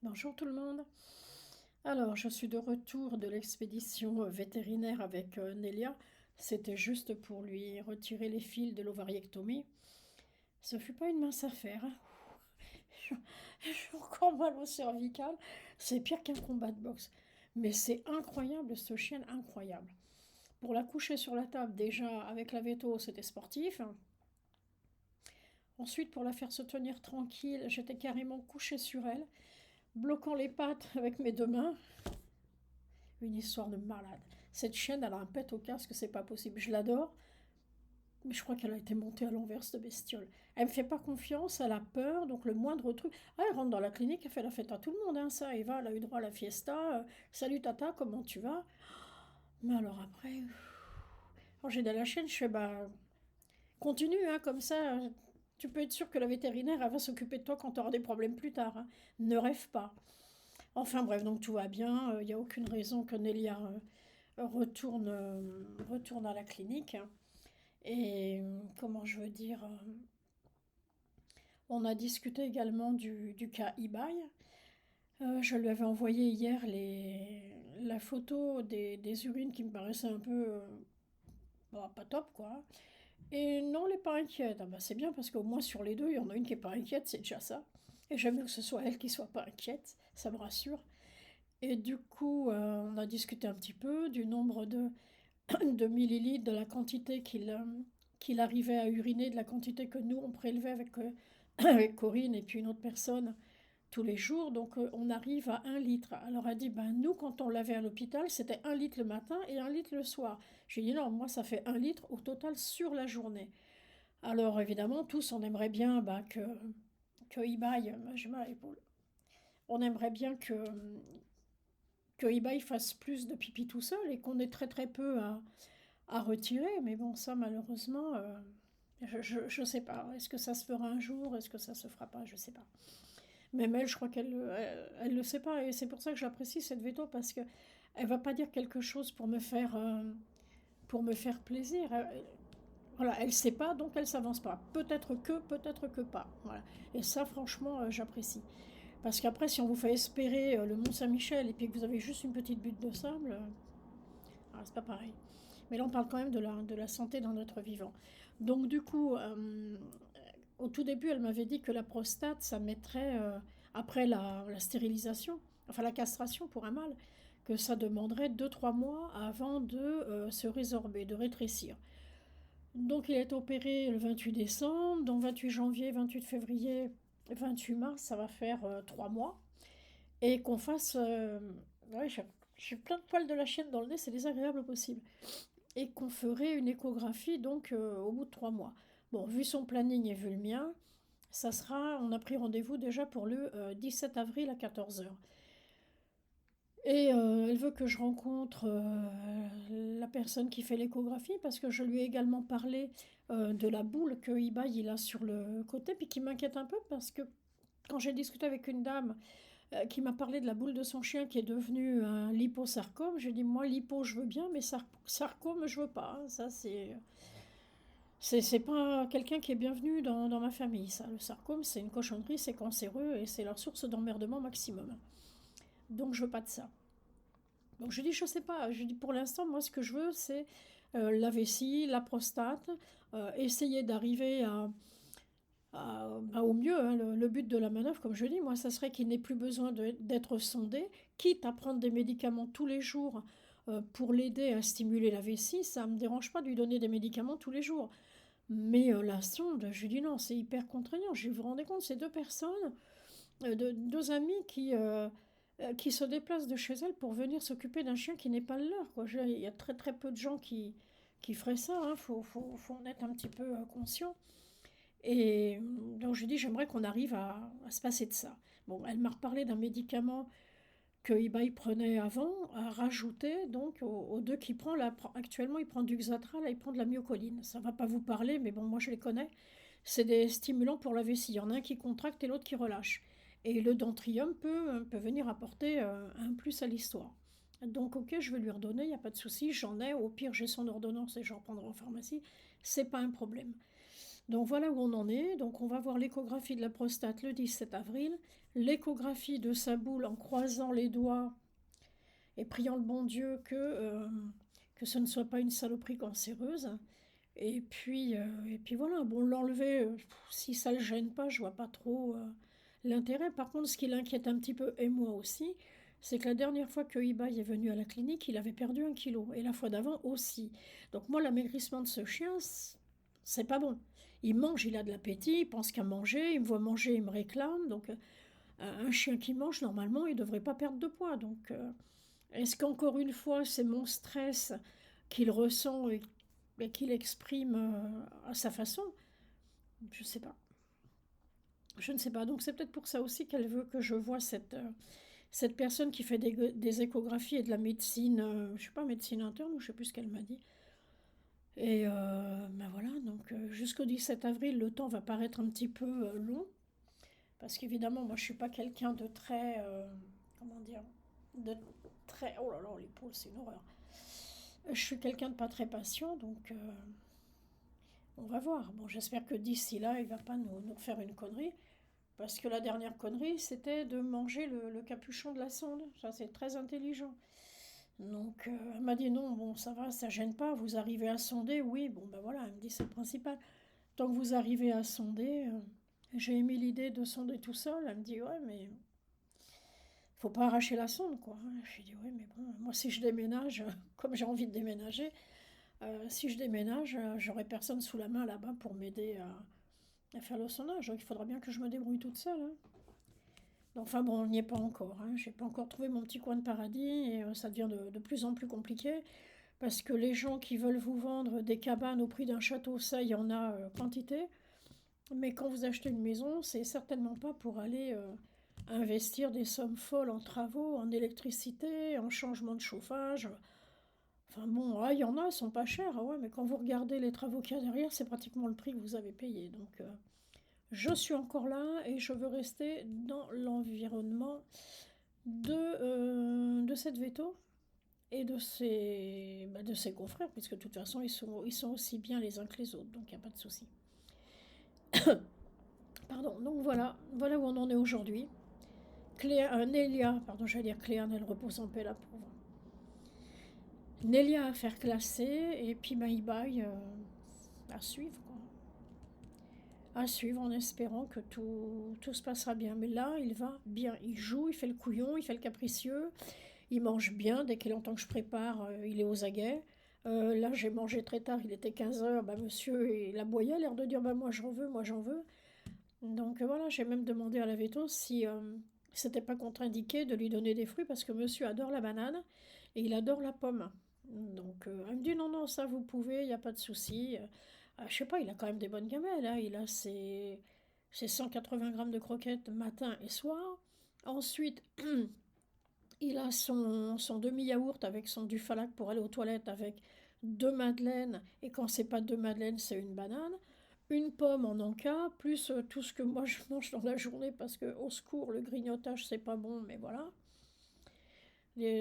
Bonjour tout le monde. Alors, je suis de retour de l'expédition vétérinaire avec Nelia. C'était juste pour lui retirer les fils de l'ovariectomie. Ce fut pas une mince affaire, hein. J'ai encore mal au cervical. C'est pire qu'un combat de boxe. Mais c'est incroyable, ce chien, incroyable. Pour la coucher sur la table, déjà, avec la veto, c'était sportif. Ensuite, pour la faire se tenir tranquille, j'étais carrément couchée sur elle, bloquant les pattes avec mes deux mains. Une histoire de malade. Cette chienne, elle a un pet au casque, c'est pas possible. Je l'adore, mais je crois qu'elle a été montée à l'envers, cette bestiole. Elle me fait pas confiance, elle a peur, donc le moindre truc. Ah, elle rentre dans la clinique, elle fait la fête à tout le monde, hein, ça. Eva, elle a eu droit à la fiesta. Salut tata, comment tu vas? Mais alors après, quand j'ai de la chienne, je fais bah. Continue, hein, comme ça. Tu peux être sûr que la vétérinaire, elle va s'occuper de toi quand tu auras des problèmes plus tard, hein. Ne rêve pas. Enfin bref, donc tout va bien. Il n'y a aucune raison que Nelia retourne à la clinique. Et comment je veux dire, on a discuté également du cas eBay. Je lui avais envoyé hier la photo des urines qui me paraissaient un peu bon, pas top quoi. Et non, elle n'est pas inquiète. Ah bah, c'est bien parce qu'au moins sur les deux, il y en a une qui n'est pas inquiète, c'est déjà ça. Et j'aime mieux que ce soit elle qui soit pas inquiète, ça me rassure. Et du coup, on a discuté un petit peu du nombre de millilitres, de la quantité qu'il arrivait à uriner, de la quantité que nous, on prélevait avec, avec Corinne et puis une autre personne tous les jours. Donc, on arrive à 1 litre. Alors, elle dit, ben, nous, quand on l'avait à l'hôpital, c'était 1 litre le matin et 1 litre le soir. J'ai dit, non, moi, ça fait 1 litre au total sur la journée. Alors, évidemment, tous, on aimerait bien bah, que Ibaï, j'ai mal à l'épaule, on aimerait bien que Ibaï fasse plus de pipi tout seul et qu'on ait très très peu à retirer. Mais bon, ça, malheureusement, je sais pas. Est-ce que ça se fera un jour? Est-ce que ça se fera pas? Je sais pas. Même elle, je crois qu'elle le sait pas. Et c'est pour ça que j'apprécie cette veto parce que elle va pas dire quelque chose pour me faire plaisir. Voilà, elle sait pas, donc elle s'avance pas. Peut-être que pas. Voilà. Et ça, franchement, j'apprécie. Parce qu'après, si on vous fait espérer le Mont Saint-Michel et puis que vous avez juste une petite butte de sable, c'est pas pareil. Mais là, on parle quand même de la santé d'un être vivant. Donc, du coup, au tout début, elle m'avait dit que la prostate, ça mettrait, après la stérilisation, enfin la castration pour un mâle, que ça demanderait 2 3 mois avant de se résorber, de rétrécir. Donc, il est opéré le 28 décembre, donc 28 janvier, 28 février, 28 mars, ça va faire 3 mois. Et qu'on fasse. Ouais, j'ai plein de poils de la chienne dans le nez, c'est désagréable au possible. Et qu'on ferait une échographie donc au bout de 3 mois. Bon, vu son planning et vu le mien, ça sera. On a pris rendez-vous déjà pour le 17 avril à 14 heures. Et elle veut que je rencontre la personne qui fait l'échographie parce que je lui ai également parlé de la boule que Ibai il a sur le côté, puis qui m'inquiète un peu parce que quand j'ai discuté avec une dame qui m'a parlé de la boule de son chien qui est devenue un liposarcome. J'ai dit, moi, lipo, je veux bien, mais sarcome, je veux pas, hein. Ça, c'est pas quelqu'un qui est bienvenu dans ma famille, ça. Le sarcome, c'est une cochonnerie, c'est cancéreux et c'est leur source d'emmerdement maximum. Donc, je veux pas de ça. Donc, je dis, je sais pas. Je dis, pour l'instant, moi, ce que je veux, c'est la vessie, la prostate, essayer d'arriver bah, au mieux, hein, le but de la manœuvre, comme je dis, moi, ça serait qu'il n'ait plus besoin d'être sondé, quitte à prendre des médicaments tous les jours pour l'aider à stimuler la vessie. Ça ne me dérange pas de lui donner des médicaments tous les jours. Mais la sonde, je lui dis non, c'est hyper contraignant. Je vous vous rendez compte, c'est deux personnes, deux amis qui se déplacent de chez elles pour venir s'occuper d'un chien qui n'est pas le leur, quoi. Il y a très très peu de gens qui feraient ça. Il faut en être un petit peu conscient. Et donc je dis, j'aimerais qu'on arrive à se passer de ça. Bon, elle m'a reparlé d'un médicament que Ibai prenait avant, à rajouter donc aux deux qu'il prend. Là, actuellement, il prend du Xatral, là, il prend de la myocoline. Ça ne va pas vous parler, mais bon, moi je les connais. C'est des stimulants pour la vessie. Il y en a un qui contracte et l'autre qui relâche. Et le Dentrium peut venir apporter un plus à l'histoire. Donc, ok, je vais lui redonner, il n'y a pas de souci, j'en ai. Au pire, j'ai son ordonnance et j'en reprendrai en pharmacie. C'est pas un problème. Donc voilà où on en est. Donc on va voir l'échographie de la prostate le 17 avril, l'échographie de sa boule en croisant les doigts et priant le bon Dieu que ce ne soit pas une saloperie cancéreuse. Et puis voilà, bon, l'enlever, si ça le gêne pas, je vois pas trop l'intérêt. Par contre, ce qui l'inquiète un petit peu, et moi aussi, c'est que la dernière fois que Ibai est venu à la clinique, il avait perdu 1 kilo, et la fois d'avant aussi. Donc moi, l'amaigrissement de ce chien, c'est pas bon. Il mange, il a de l'appétit, il pense qu'à manger, il me voit manger, il me réclame. Donc un chien qui mange, normalement, il devrait pas perdre de poids. Donc est-ce qu'encore une fois, c'est mon stress qu'il ressent et qu'il exprime à sa façon? Je ne sais pas. Je ne sais pas. Donc c'est peut-être pour ça aussi qu'elle veut que je voie cette personne qui fait des échographies et de la médecine, je ne sais pas, médecine interne, ou je ne sais plus ce qu'elle m'a dit. Et ben voilà, donc jusqu'au 17 avril, le temps va paraître un petit peu long, parce qu'évidemment, moi je ne suis pas quelqu'un de très, comment dire, de très, oh là là, l'épaule, c'est une horreur. Je suis quelqu'un de pas très patient, donc on va voir. Bon, j'espère que d'ici là, il va pas nous faire une connerie. Parce que la dernière connerie, c'était de manger le capuchon de la sonde. Ça, c'est très intelligent. Donc, elle m'a dit non, bon, ça va, ça gêne pas. Vous arrivez à sonder? Oui, bon, ben voilà, elle me dit c'est le principal. Tant que vous arrivez à sonder, j'ai émis l'idée de sonder tout seul. Elle me dit ouais, mais faut pas arracher la sonde, quoi. Je lui dis ouais, mais bon, moi, si je déménage, comme j'ai envie de déménager, si je déménage, j'aurai personne sous la main là-bas pour m'aider à faire le sondage. Donc il faudra bien que je me débrouille toute seule, hein. Enfin bon, on n'y est pas encore, hein. J'ai pas encore trouvé mon petit coin de paradis et ça devient de plus en plus compliqué parce que les gens qui veulent vous vendre des cabanes au prix d'un château, ça, il y en a quantité. Mais quand vous achetez une maison, c'est certainement pas pour aller investir des sommes folles en travaux, en électricité, en changement de chauffage. Enfin bon, ah, il y en a, elles sont pas chères, ah ouais, mais quand vous regardez les travaux qu'il y a derrière, c'est pratiquement le prix que vous avez payé. Donc je suis encore là et je veux rester dans l'environnement de cette veto et de ses confrères, puisque de toute façon ils sont aussi bien les uns que les autres, donc il n'y a pas de souci. Pardon, donc voilà où on en est aujourd'hui. Nélia, pardon, j'allais dire Cléane, elle repose en paix la pauvre. Nélia à faire classer et puis Maïbaï à suivre, quoi. À suivre en espérant que tout se passera bien. Mais là, il va bien. Il joue, il fait le couillon, il fait le capricieux. Il mange bien. Dès qu'il entend que je prépare, il est aux aguets. Là, j'ai mangé très tard, il était 15 h. Bah, monsieur, il aboyait, l'air de dire bah, moi j'en veux, moi j'en veux. Donc voilà, j'ai même demandé à la veto si c'était pas contre-indiqué de lui donner des fruits parce que monsieur adore la banane et il adore la pomme. Donc elle me dit non, non, ça vous pouvez, il n'y a pas de souci. Je sais pas, il a quand même des bonnes gamelles, hein. Il a ses 180 grammes de croquettes matin et soir. Ensuite, il a son demi-yaourt avec son Dufalac pour aller aux toilettes avec 2 madeleines. Et quand c'est pas 2 madeleines, c'est une banane. Une pomme en encas, plus tout ce que moi je mange dans la journée parce que, au secours, le grignotage c'est pas bon, mais voilà.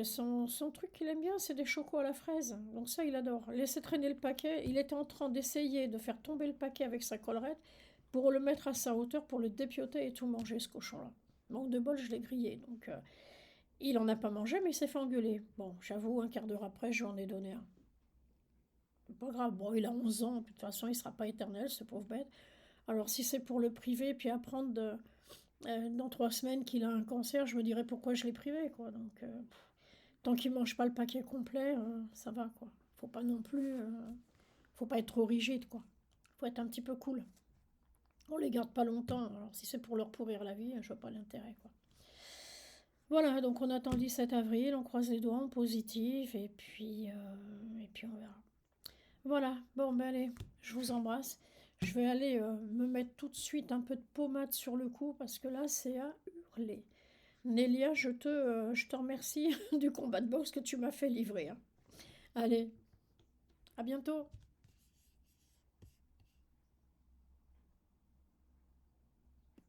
Son truc qu'il aime bien, c'est des chocos à la fraise. Donc ça, il adore. Laisser traîner le paquet. Il était en train d'essayer de faire tomber le paquet avec sa collerette pour le mettre à sa hauteur, pour le dépioter et tout manger, ce cochon-là. Manque de bol, je l'ai grillé. Donc il en a pas mangé, mais il s'est fait engueuler. Bon, j'avoue, un quart d'heure après, je lui en ai donné un. C'est pas grave. Bon, il a 11 ans. De toute façon, il sera pas éternel, ce pauvre bête. Alors si c'est pour le priver, puis apprendre dans 3 semaines qu'il a un cancer, je me dirais pourquoi je l'ai privé, quoi. Donc tant qu'il mange pas le paquet complet, ça va, quoi. Faut pas non plus, faut pas être trop rigide, quoi. Faut être un petit peu cool. On les garde pas longtemps, alors si c'est pour leur pourrir la vie, je vois pas l'intérêt, quoi. Voilà, donc on attend le 17 avril, on croise les doigts en positif, et puis on verra. Voilà, bon ben allez, je vous embrasse. Je vais aller me mettre tout de suite un peu de pommade sur le cou, parce que là c'est à hurler. Nélia, je te remercie du combat de boxe que tu m'as fait livrer, hein. Allez, à bientôt.